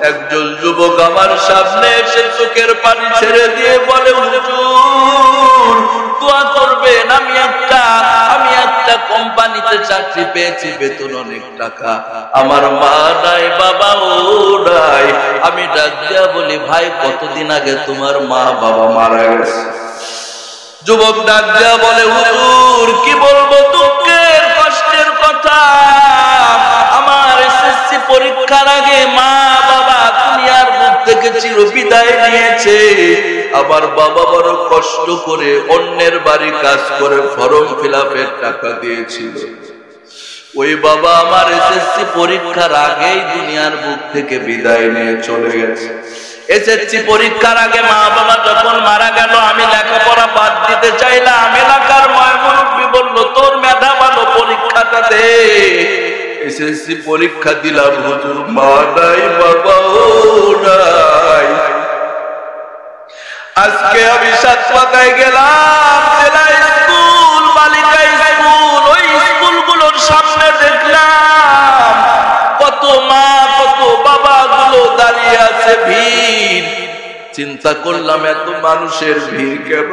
একজন যুবক আমার সামনে এসে চোখের পানি ছেড়ে দিয়ে বলে, হুজুর দোয়া করবেন, আমি একটা কোম্পানিতে চাকরি পেয়েছি, বেতন অনেক টাকা, আমার মা নাই বাবাও নাই। আমি ডাক দিয়া বলি, ভাই কতদিন আগে তোমার মা বাবা মারা গেছে? যুবক ডাক দিয়া বলে, হুজুর কি বলবো দুঃখের কষ্টের কথা, আমার এসএসসি পরীক্ষার আগে মা বাবা দুনিয়ার বুক থেকে চিরবিদায় নিয়েছে। আমার বাবা বড় কষ্ট করে অন্যের বাড়ি কাজ করে ফর্ম ফিলআপের টাকা দিয়েছিল। ওই বাবা আমার এসএসসি পরীক্ষার আগেই দুনিয়ার বুক থেকে বিদায় নিয়ে চলে গেছে। এসএসসি পরীক্ষার আগে মা বাবা যখন মারা গেল, আমি লেখাপড়া বাদ দিতে চাইলাম। এলাকার মুরব্বি বলল, তোর মেধা ভালো, পরীক্ষাটা দে। এসএসসি পরীক্ষা দিলাম, হুজুর মা নাই বাবাও নাই। আজকে আমি সাতপাতায় গেলাম, জেলা স্কুল, বালিকা স্কুল, ওই স্কুলগুলোর সামনে দেখলাম কত মা কত বাবা গুলো দাঁড়িয়ে আছে, ভিড়। চিন্তা করলাম এত মানুষের ভিড় কেন?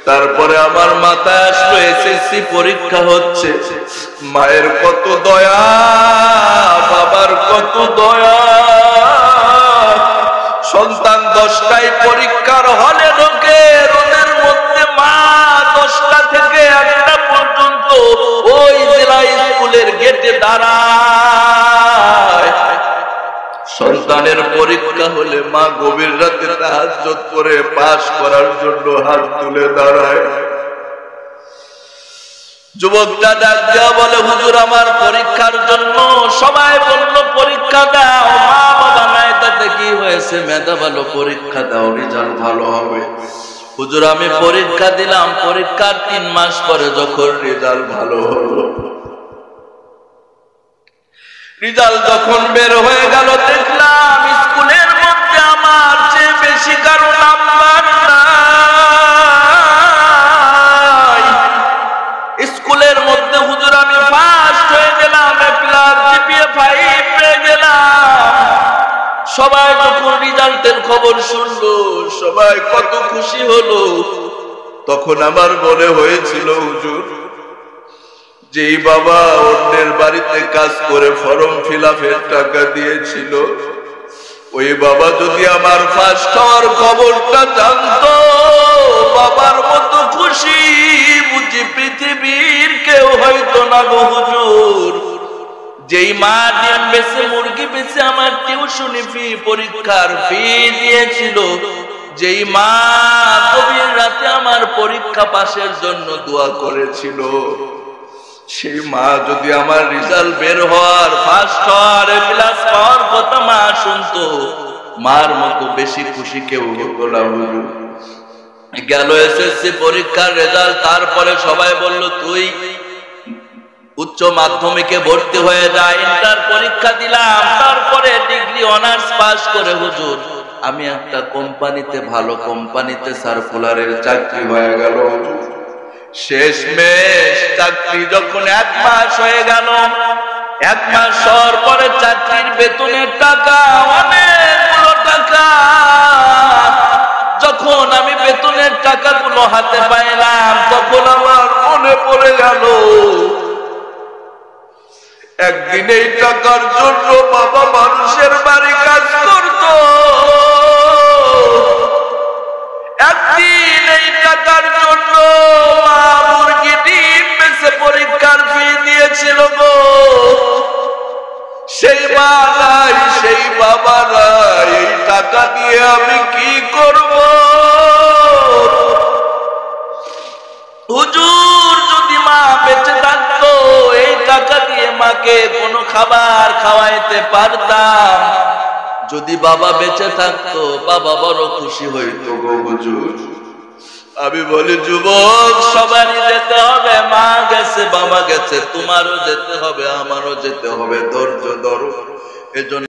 তারপরে আমার মাথায় আসলো এসএসসি পরীক্ষা হচ্ছে, মায়ের কত দয়া, বাবার কত দয়া। সন্তান 10টায় পরীক্ষার হলে ঢোকে, রোদের মধ্যে মা 10টা থেকে 1টা পর্যন্ত ওই জেলা স্কুলের গেটে দাঁড়ায়। সন্তানের পরীক্ষা হলে মা গভীর রাতে তাহাজ্জুদ করে পাস করার জন্য হাত তুলে দাঁড়ায়। যুবকটা ডাক দেওয়া বলে, হুজুর আমার পরীক্ষার জন্য সবাই বলল পরীক্ষা দাও, মা বাবা নাই তাতে কি হয়েছে, মেধা ভালো, পরীক্ষা দাও, রেজাল্ট ভালো হবে। হুজুর আমি পরীক্ষা দিলাম, পরীক্ষার 3 মাস পরে যখন রেজাল্ট ভালো হলো, রেজাল্ট যখন বের হয়ে গেল, দেখলাম স্কুলের মধ্যে আমার চেয়ে বেশি কারো নাম্বার নাই। স্কুলের মধ্যে হুজুর আমি ফার্স্ট হয়ে গেলাম, জিপিএ 5 পেয়ে গেলাম। সবাই যখন রেজাল্টের খবর শুনলো, সবাই কত খুশি হলো। তখন আমার মনে হয়েছিল, হুজুর যেই বাবা অন্যের বাড়িতে কাজ করে ফর্ম ফিলআপের টাকা দিয়েছিল, ওই বাবা যদি আমার ফার্স্ট হওয়ার খবরটা জানতো, বাবার মতো খুশি বুঝি পৃথিবীর কেউ হয়তো না গো হুজুর। যেই মা ডিম বেচে, মুরগি বেচে আমার টিউশনি ফি, পরীক্ষার ফি দিয়েছিল, যেই মা গভীর রাতে আমার পরীক্ষা পাশের জন্য দোয়া করেছিল, সেই মা যদি আমার রেজাল্ট বের হওয়ার, ফার্স্ট হওয়ার, এ প্লাস পাওয়ার কথা মা শুনতো, মার মতো বেশি খুশি কেউ হতো না। গেল এসএসসি পরীক্ষার রেজাল্ট, তারপরে সবাই বলল তুই উচ্চ মাধ্যমিকে ভর্তি হয়ে যা। ইন্টার পরীক্ষা দিলাম, তারপরে ডিগ্রি অনার্স পাস করে হুজুর আমি একটা কোম্পানিতে, ভালো কোম্পানিতে সার্কুলারের চাকরি হয়ে গেল। শেষমেশ চাকরি যখন 1 মাস হয়ে গেল, 1 মাস হওয়ার পরে চাকরির বেতনের টাকা অনেকগুলো টাকা। যখন আমি বেতনের টাকাগুলো হাতে পাইলাম, তখন আমার মনে পড়ে গেল একদিন এই টাকার জন্য বাবা মানুষের বাড়ি কাজ করত, একদিন এই টাকার জন্য মা মুরগি ডিম বেচে পরীক্ষার ফি দিয়েছিল গো। সেই মা নাই, সেই বাবা নাই, এই টাকা দিয়ে আমি কি করব? হুজুর যদি মা বেঁচে থাকতো, এই টাকা দিয়ে মাকে কোনো খাবার খাওয়াইতে পারতাম। যদি বাবা বেঁচে থাকতো, বাবা বড় খুশি হইতো গো হুজুর। আমি বলি যুবক, সবারই যেতে হবে, মা গেছে বাবা গেছে, তোমারও যেতে হবে, আমারও যেতে হবে, ধৈর্য ধরো। এজন্য